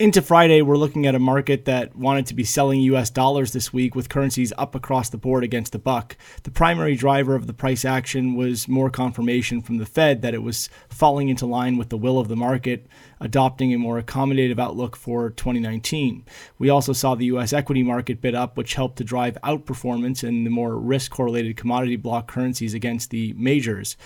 Into Friday, we're looking at a market that wanted to be selling US dollars this week with currencies up across the board against the buck. The primary driver of the price action was more confirmation from the Fed that it was falling into line with the will of the market, adopting a more accommodative outlook for 2019. We also saw the US equity market bid up, which helped to drive outperformance in the more risk-correlated commodity block currencies against the majors.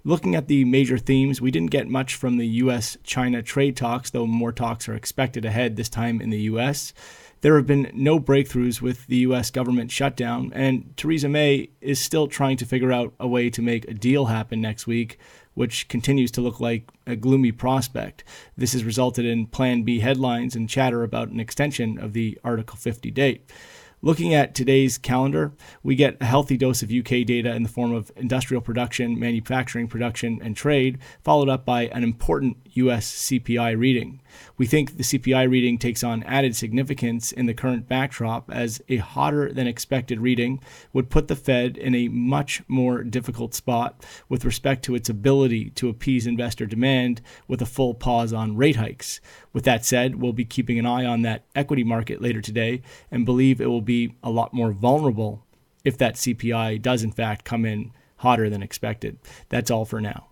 Looking at the major themes, we didn't get much from the U.S.-China trade talks, though more talks are expected ahead this time in the U.S. There have been no breakthroughs with the U.S. government shutdown, and Theresa May is still trying to figure out a way to make a deal happen next week, which continues to look like a gloomy prospect. This has resulted in Plan B headlines and chatter about an extension of the Article 50 date. Looking at today's calendar, we get a healthy dose of UK data in the form of industrial production, manufacturing production, and trade, followed up by an important US CPI reading. We think the CPI reading takes on added significance in the current backdrop, as a hotter than expected reading would put the Fed in a much more difficult spot with respect to its ability to appease investor demand with a full pause on rate hikes. With that said, we'll be keeping an eye on that equity market later today and believe it will be a lot more vulnerable if that CPI does in fact come in hotter than expected. That's all for now.